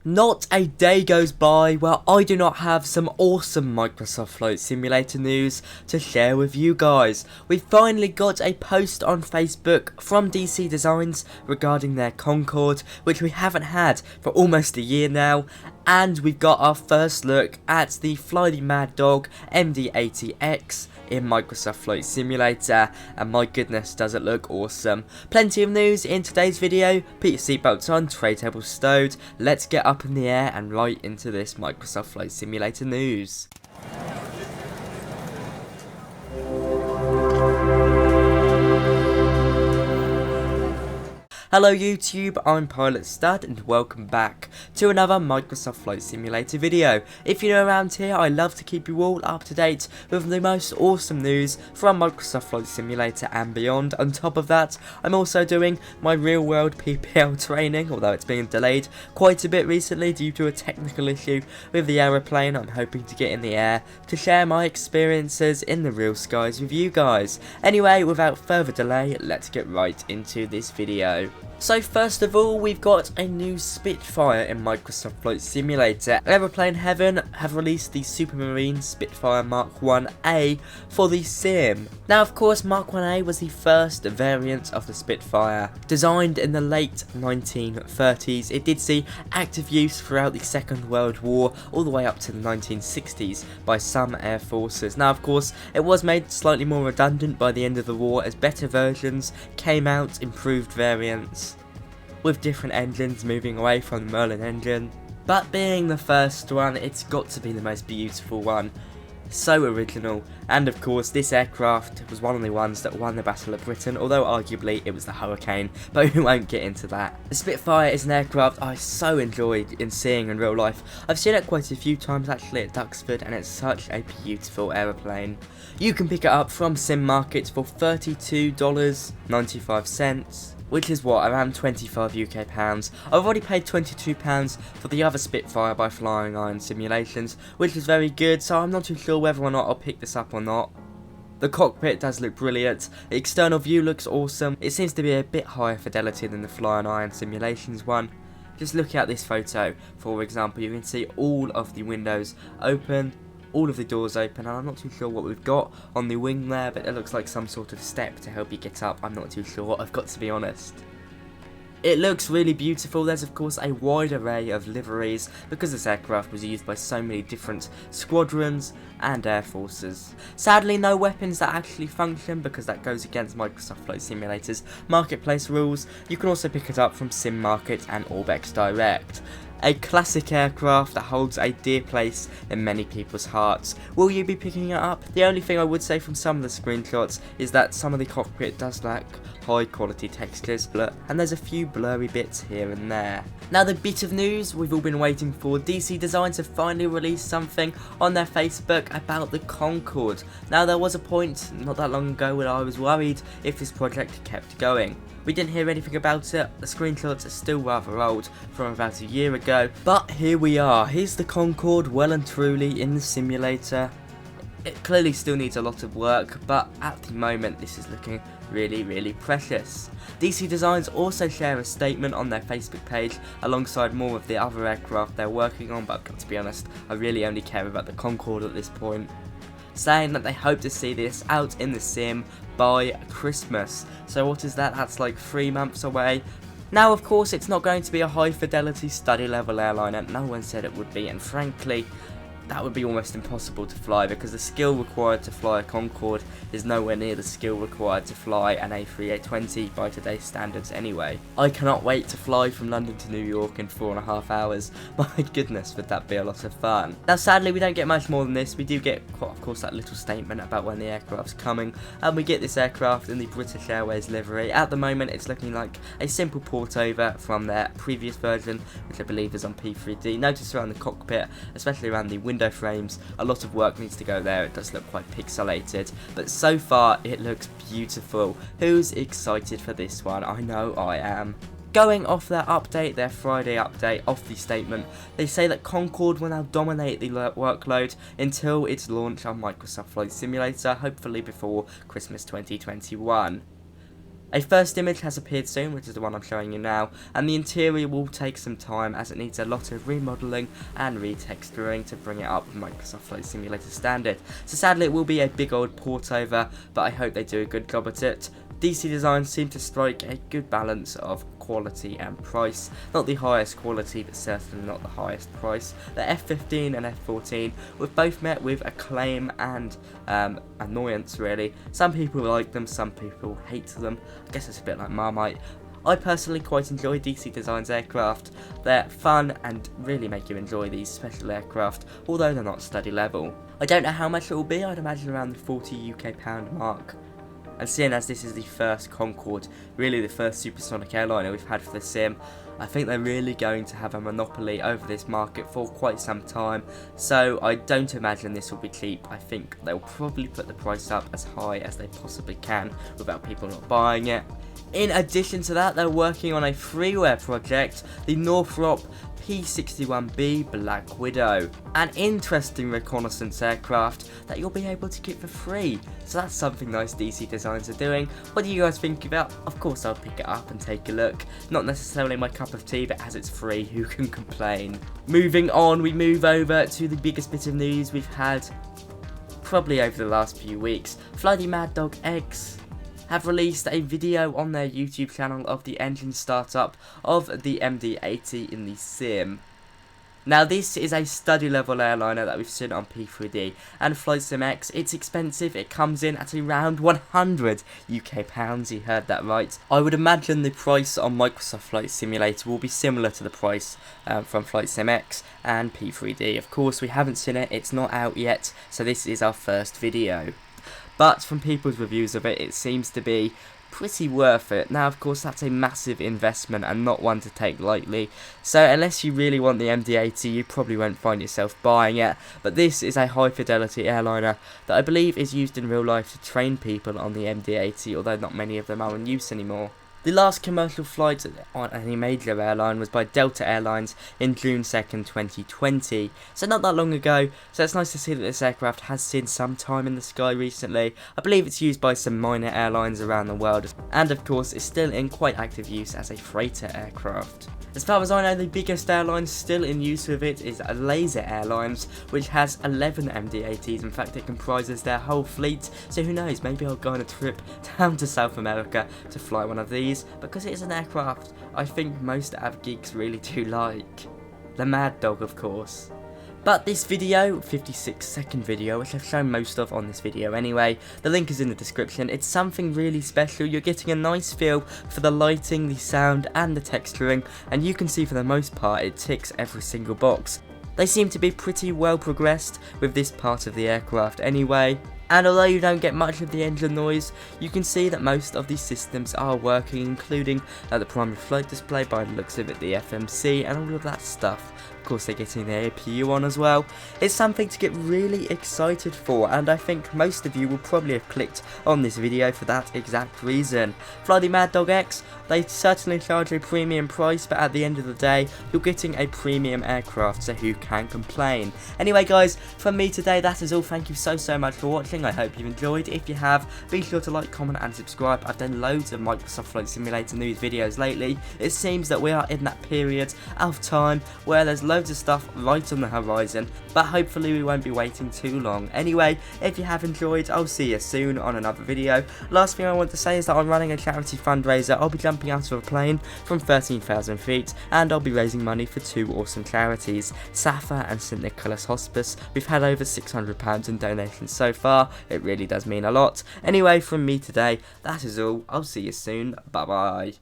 Not a day goes by where I do not have some awesome Microsoft Flight Simulator news to share with you guys. We finally got a post on Facebook from DC Designs regarding their Concorde, which we haven't had for almost a year now, and we've got our first look at the Fly the Mad Dog MD80X in Microsoft Flight Simulator, and my goodness does it look awesome. Plenty of news in today's video, put your seatbelts on, tray table stowed, let's get up in the air and right into this Microsoft Flight Simulator news. Hello YouTube, I'm Pilot Stud and welcome back to another Microsoft Flight Simulator video. If you're new around here, I love to keep you all up to date with the most awesome news from Microsoft Flight Simulator and beyond. On top of that, I'm also doing my real world PPL training, although it's been delayed quite a bit recently due to a technical issue with the aeroplane. I'm hoping to get in the air to share my experiences in the real skies with you guys. Anyway, without further delay, let's get right into this video. So first of all, we've got a new Spitfire in Microsoft Flight Simulator. Aeroplane Heaven have released the Supermarine Spitfire Mk for the sim. Now of course, Mk was the first variant of the Spitfire. Designed in the late 1930s, it did see active use throughout the Second World War all the way up to the 1960s by some air forces. Now of course, it was made slightly more redundant by the end of the war as better versions came out, improved variants with different engines moving away from the Merlin engine. But being the first one, it's got to be the most beautiful one. So original, and of course this aircraft was one of the ones that won the Battle of Britain, although arguably it was the Hurricane, but we won't get into that. The Spitfire is an aircraft I so enjoyed in seeing in real life. I've seen it quite a few times actually at Duxford, and it's such a beautiful aeroplane. You can pick it up from Sim Market for $32.95. which is what, around 25 UK pounds. I've already paid £22 for the other Spitfire by Flying Iron Simulations, which is very good, so I'm not too sure whether or not I'll pick this up or not. The cockpit does look brilliant, the external view looks awesome, it seems to be a bit higher fidelity than the Flying Iron Simulations one. Just look at this photo, for example, you can see all of the windows open, all of the doors open, and I'm not too sure what we've got on the wing there, but it looks like some sort of step to help you get up. I'm not too sure, I've got to be honest. It looks really beautiful. There's of course a wide array of liveries because this aircraft was used by so many different squadrons and air forces. Sadly, no weapons that actually function because that goes against Microsoft Flight Simulator's marketplace rules. You can also pick it up from Sim Market and Orbex Direct. A classic aircraft that holds a dear place in many people's hearts. Will you be picking it up? The only thing I would say from some of the screenshots is that some of the cockpit does lack high quality textures, and there's a few blurry bits here and there. Now the bit of news we've all been waiting for, DC Designs have finally released something on their Facebook about the Concorde. Now there was a point not that long ago when I was worried if this project kept going. We didn't hear anything about it, the screenshots are still rather old, from about a year ago, but here we are. Here's the Concorde well and truly in the simulator. It clearly still needs a lot of work, but at the moment this is looking really precious. DC Designs also share a statement on their Facebook page alongside more of the other aircraft they're working on, but I've got to be honest, I really only care about the Concorde at this point, saying that they hope to see this out in the sim by Christmas. So what is that? That's like 3 months away. Now of course it's not going to be a high fidelity study level airliner, no one said it would be, and frankly that would be almost impossible to fly because the skill required to fly a Concorde is nowhere near the skill required to fly an A320 by today's standards anyway. I cannot wait to fly from London to New York in 4.5 hours. My goodness, would that be a lot of fun. Now sadly we don't get much more than this. We do get, of course, that little statement about when the aircraft's coming, and we get this aircraft in the British Airways livery. At the moment it's looking like a simple port over from their previous version, which I believe is on P3D. Notice around the cockpit, especially around the window frames, a lot of work needs to go there. It does look quite pixelated, but so far it looks beautiful. Who's excited for this one? I know I am. Going off their update, their Friday update, off the statement, they say that Concorde will now dominate the workload until its launch on Microsoft Flight Simulator, hopefully before Christmas 2021. A first image has appeared soon, which is the one I'm showing you now, and the interior will take some time as it needs a lot of remodelling and retexturing to bring it up with Microsoft Flight Simulator standard. So sadly it will be a big old port over, but I hope they do a good job at it. DC Designs seem to strike a good balance of quality and price. Not the highest quality, but certainly not the highest price. The F15 and F14 were both met with acclaim and annoyance, really. Some people like them, some people hate them. I guess it's a bit like Marmite. I personally quite enjoy DC Designs aircraft. They're fun and really make you enjoy these special aircraft, although they're not study level. I don't know how much it will be. I'd imagine around the £40 UK mark. And seeing as this is the first Concorde, really the first supersonic airliner we've had for the sim, I think they're really going to have a monopoly over this market for quite some time. So I don't imagine this will be cheap. I think they'll probably put the price up as high as they possibly can without people not buying it. In addition to that, they're working on a freeware project, the Northrop P61B Black Widow, an interesting reconnaissance aircraft that you'll be able to get for free. So that's something nice DC Designs are doing. What do you guys think about? Of course I'll pick it up and take a look. Not necessarily my cup of tea, but as it's free, who can complain? Moving on, we move over to the biggest bit of news we've had probably over the last few weeks. FlyByWire have released a video on their YouTube channel of the engine startup of the MD80 in the sim. Now this is a study level airliner that we've seen on P3D and Flight Sim X. It's expensive, it comes in at around £100 UK, you heard that right. I would imagine the price on Microsoft Flight Simulator will be similar to the price from Flight Sim X and P3D. Of course we haven't seen it, it's not out yet, so this is our first video. But from people's reviews of it, it seems to be pretty worth it. Now, of course, that's a massive investment and not one to take lightly. So unless you really want the MD80, you probably won't find yourself buying it. But this is a high-fidelity airliner that I believe is used in real life to train people on the MD80, although not many of them are in use anymore. The last commercial flight on any major airline was by Delta Airlines in June 2nd, 2020, so not that long ago, so it's nice to see that this aircraft has seen some time in the sky recently. I believe it's used by some minor airlines around the world, and of course it's still in quite active use as a freighter aircraft. As far as I know, the biggest airline still in use with it is Laser Airlines, which has 11 MD80s. In fact, it comprises their whole fleet, so who knows, maybe I'll go on a trip down to South America to fly one of these, because it is an aircraft I think most av geeks really do like. The Mad Dog, of course. But this video, 56-second video, which I've shown most of on this video anyway, the link is in the description. It's something really special. You're getting a nice feel for the lighting, the sound and the texturing, and you can see for the most part it ticks every single box. They seem to be pretty well progressed with this part of the aircraft anyway. And although you don't get much of the engine noise, you can see that most of these systems are working, including the primary flight display by the looks of it, the FMC and all of that stuff. Of course they're getting the APU on as well. It's something to get really excited for, and I think most of you will probably have clicked on this video for that exact reason. Fly the Mad Dog X, they certainly charge a premium price, but at the end of the day, you're getting a premium aircraft, so who can complain? Anyway guys, from me today, that is all. Thank you so much for watching. I hope you've enjoyed. If you have, be sure to like, comment and subscribe. I've done loads of Microsoft Flight Simulator news videos lately. It seems that we are in that period of time where there's loads of stuff right on the horizon, but hopefully we won't be waiting too long. Anyway, if you have enjoyed, I'll see you soon on another video. Last thing I want to say is that I'm running a charity fundraiser. I'll be jumping out of a plane from 13,000 feet and I'll be raising money for two awesome charities, Safa and St Nicholas Hospice. We've had over £600 in donations so far. It really does mean a lot. Anyway, from me today, that is all. I'll see you soon. Bye bye.